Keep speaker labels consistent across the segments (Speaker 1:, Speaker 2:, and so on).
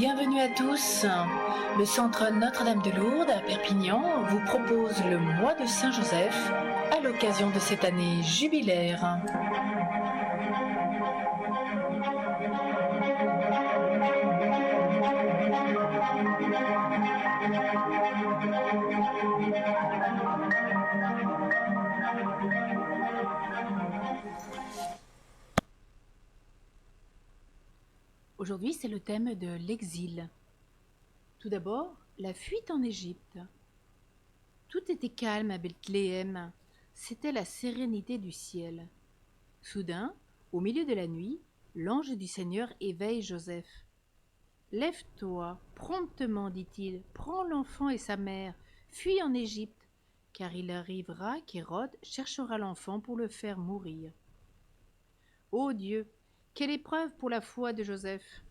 Speaker 1: Bienvenue à tous. Le Centre Notre-Dame de Lourdes à Perpignan vous propose le mois de Saint-Joseph à l'occasion de cette année jubilaire. Aujourd'hui, c'est le thème de l'exil. Tout d'abord, la fuite en Égypte. Tout était calme à Bethléem. C'était la sérénité du ciel. Soudain, au milieu de la nuit, l'ange du Seigneur éveille Joseph. « Lève-toi, promptement, dit-il, prends l'enfant et sa mère, fuis en Égypte, car il arrivera qu'Hérode cherchera l'enfant pour le faire mourir. » Ô Dieu, quelle épreuve pour la foi de Joseph!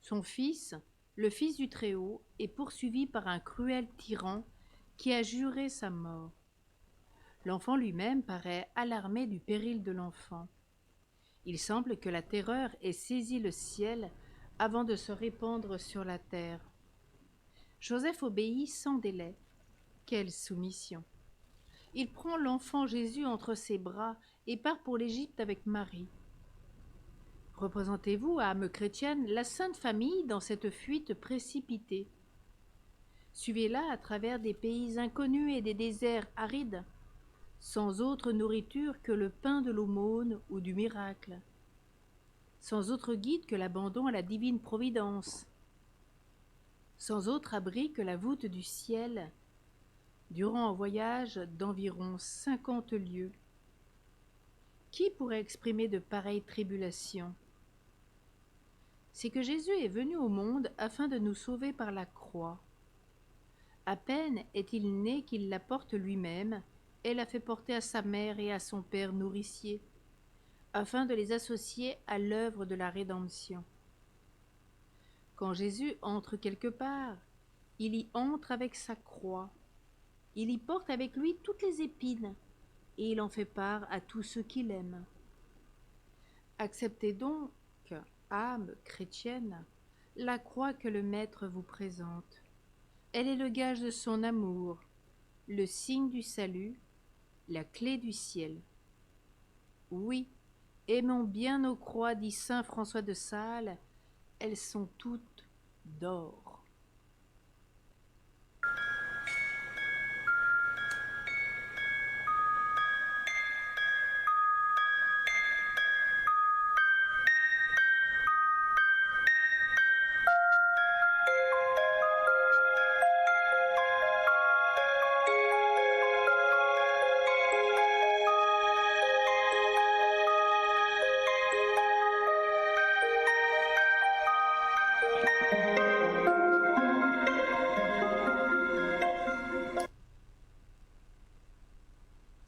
Speaker 1: Son fils, le Fils du Très-Haut, est poursuivi par un cruel tyran qui a juré sa mort. L'enfant lui-même paraît alarmé du péril de l'enfant. Il semble que la terreur ait saisi le ciel avant de se répandre sur la terre. Joseph obéit sans délai. Quelle soumission! Il prend l'enfant Jésus entre ses bras et part pour l'Égypte avec Marie. Représentez-vous, âme chrétienne, la Sainte Famille dans cette fuite précipitée. Suivez-la à travers des pays inconnus et des déserts arides, sans autre nourriture que le pain de l'aumône ou du miracle, sans autre guide que l'abandon à la divine providence, sans autre abri que la voûte du ciel, durant un voyage d'environ 50 lieues. Qui pourrait exprimer de pareilles tribulations? C'est que Jésus est venu au monde afin de nous sauver par la croix. À peine est-il né qu'il la porte lui-même et la fait porter à sa mère et à son père nourricier, afin de les associer à l'œuvre de la rédemption. Quand Jésus entre quelque part, il y entre avec sa croix. Il y porte avec lui toutes les épines, et il en fait part à tous ceux qui l'aiment. Acceptez donc, âme chrétienne, la croix que le Maître vous présente. Elle est le gage de son amour, le signe du salut, la clé du ciel. Oui, aimons bien nos croix, dit saint François de Sales, elles sont toutes d'or.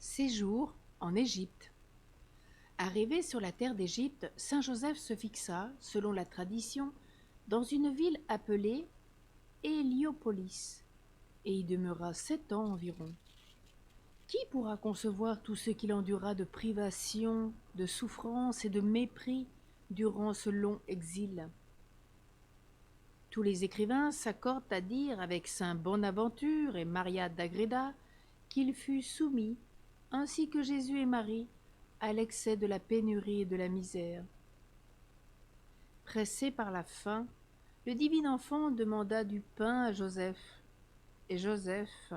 Speaker 1: Séjour en Égypte. Arrivé sur la terre d'Égypte, saint Joseph se fixa, selon la tradition, dans une ville appelée Héliopolis, et y demeura 7 ans environ. Qui pourra concevoir tout ce qu'il endura de privations, de souffrances et de mépris durant ce long exil? Tous les écrivains s'accordent à dire avec saint Bonaventure et Maria d'Agreda qu'il fut soumis, ainsi que Jésus et Marie, à l'excès de la pénurie et de la misère. Pressé par la faim, le divin enfant demanda du pain à Joseph, et Joseph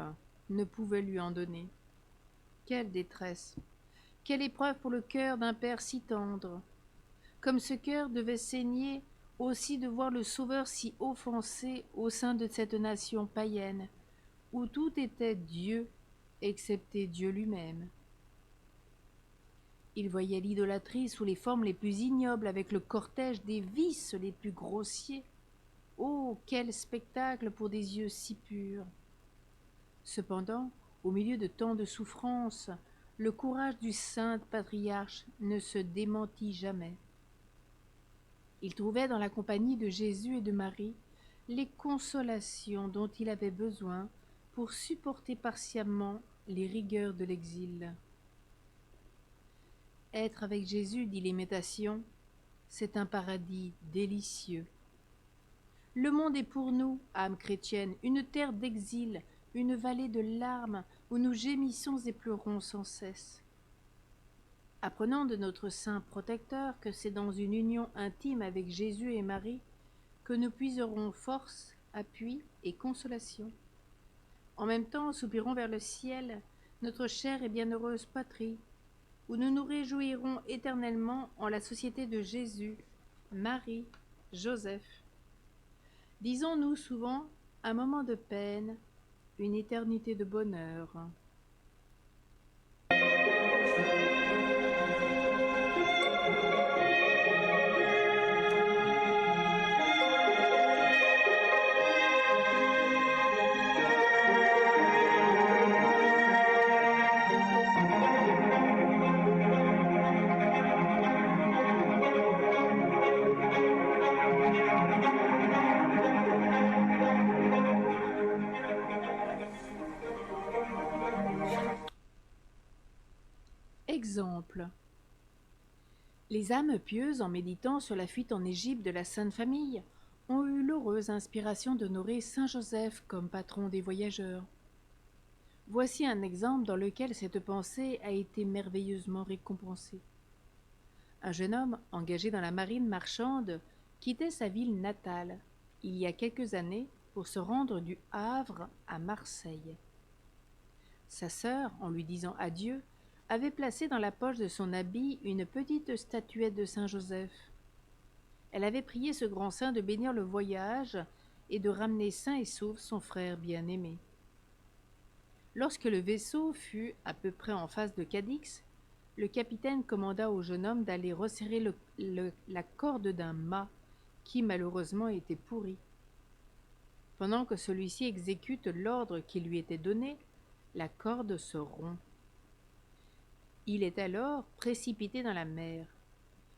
Speaker 1: ne pouvait lui en donner. Quelle détresse! Quelle épreuve pour le cœur d'un père si tendre! Comme ce cœur devait saigner aussi de voir le Sauveur si offensé au sein de cette nation païenne, où tout était Dieu, excepté Dieu lui-même. Il voyait l'idolâtrie sous les formes les plus ignobles, avec le cortège des vices les plus grossiers. Oh, quel spectacle pour des yeux si purs! Cependant, au milieu de tant de souffrances, le courage du saint patriarche ne se démentit jamais. Il trouvait dans la compagnie de Jésus et de Marie les consolations dont il avait besoin pour supporter patiemment les rigueurs de l'exil. Être avec Jésus, dit l'Imitation, c'est un paradis délicieux. Le monde est pour nous, âme chrétienne, une terre d'exil, une vallée de larmes où nous gémissons et pleurons sans cesse. Apprenons de notre saint protecteur que c'est dans une union intime avec Jésus et Marie que nous puiserons force, appui et consolation. En même temps, soupirons vers le ciel, notre chère et bienheureuse patrie, où nous nous réjouirons éternellement en la société de Jésus, Marie, Joseph. Disons-nous souvent un moment de peine, une éternité de bonheur. Exemple. Les âmes pieuses, en méditant sur la fuite en Égypte de la Sainte Famille, ont eu l'heureuse inspiration d'honorer Saint Joseph comme patron des voyageurs. Voici un exemple dans lequel cette pensée a été merveilleusement récompensée. Un jeune homme, engagé dans la marine marchande, quittait sa ville natale, il y a quelques années, pour se rendre du Havre à Marseille. Sa sœur, en lui disant adieu, avait placé dans la poche de son habit une petite statuette de Saint Joseph. Elle avait prié ce grand saint de bénir le voyage et de ramener sain et sauf son frère bien-aimé. Lorsque le vaisseau fut à peu près en face de Cadix, le capitaine commanda au jeune homme d'aller resserrer la corde d'un mât qui malheureusement était pourri. Pendant que celui-ci exécute l'ordre qui lui était donné, la corde se rompt. Il est alors précipité dans la mer.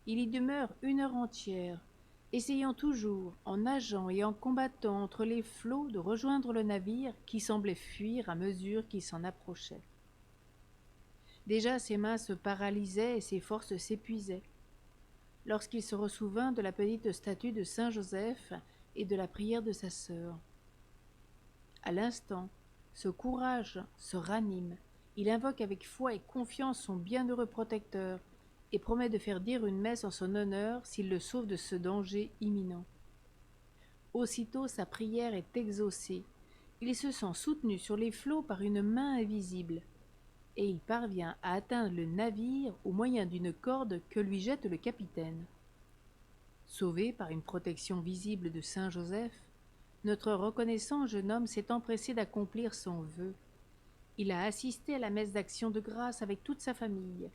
Speaker 1: Il y demeure 1 heure entière, essayant toujours, en nageant et en combattant entre les flots, de rejoindre le navire qui semblait fuir à mesure qu'il s'en approchait. Déjà ses mains se paralysaient et ses forces s'épuisaient. Lorsqu'il se ressouvint de la petite statue de Saint Joseph et de la prière de sa sœur. À l'instant, ce courage se ranime. Il invoque avec foi et confiance son bienheureux protecteur et promet de faire dire une messe en son honneur s'il le sauve de ce danger imminent. Aussitôt sa prière est exaucée. Il se sent soutenu sur les flots par une main invisible, et il parvient à atteindre le navire au moyen d'une corde que lui jette le capitaine. Sauvé par une protection visible de Saint Joseph, notre reconnaissant jeune homme s'est empressé d'accomplir son vœu. Il a assisté à la messe d'action de grâce avec toute sa famille.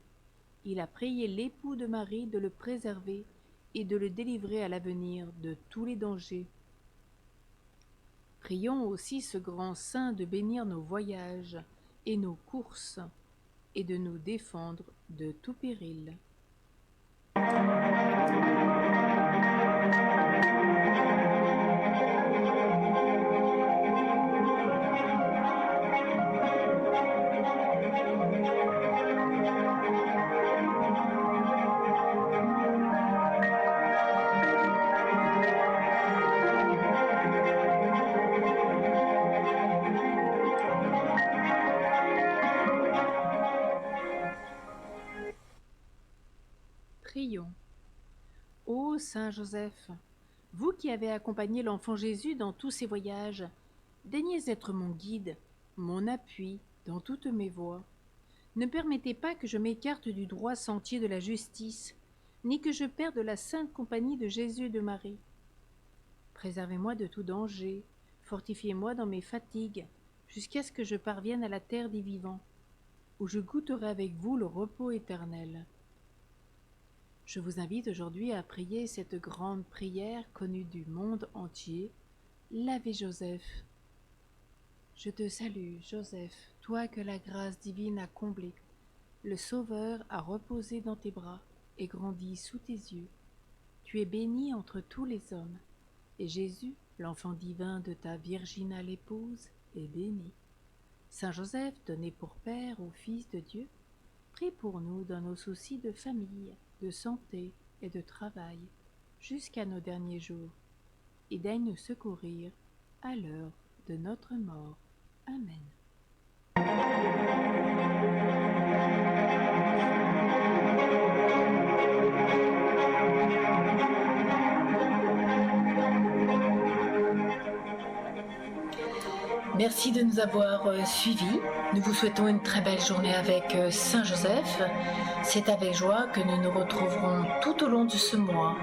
Speaker 1: Il a prié l'époux de Marie de le préserver et de le délivrer à l'avenir de tous les dangers. Prions aussi ce grand saint de bénir nos voyages et nos courses et de nous défendre de tout péril. Prions. Ô Saint Joseph, vous qui avez accompagné l'enfant Jésus dans tous ses voyages, daignez être mon guide, mon appui dans toutes mes voies. Ne permettez pas que je m'écarte du droit sentier de la justice, ni que je perde la sainte compagnie de Jésus et de Marie. Préservez-moi de tout danger, fortifiez-moi dans mes fatigues, jusqu'à ce que je parvienne à la terre des vivants, où je goûterai avec vous le repos éternel. Je vous invite aujourd'hui à prier cette grande prière connue du monde entier, l'Ave Joseph. Je te salue, Joseph, toi que la grâce divine a comblé. Le Sauveur a reposé dans tes bras et grandi sous tes yeux. Tu es béni entre tous les hommes, et Jésus, l'enfant divin de ta virginale épouse, est béni. Saint Joseph, donné pour Père au Fils de Dieu, prie pour nous dans nos soucis de famille, de santé et de travail, jusqu'à nos derniers jours. et daigne nous secourir à l'heure de notre mort. Amen. Merci de nous avoir suivis. Nous vous souhaitons une très belle journée avec Saint Joseph. C'est avec joie que nous nous retrouverons tout au long de ce mois.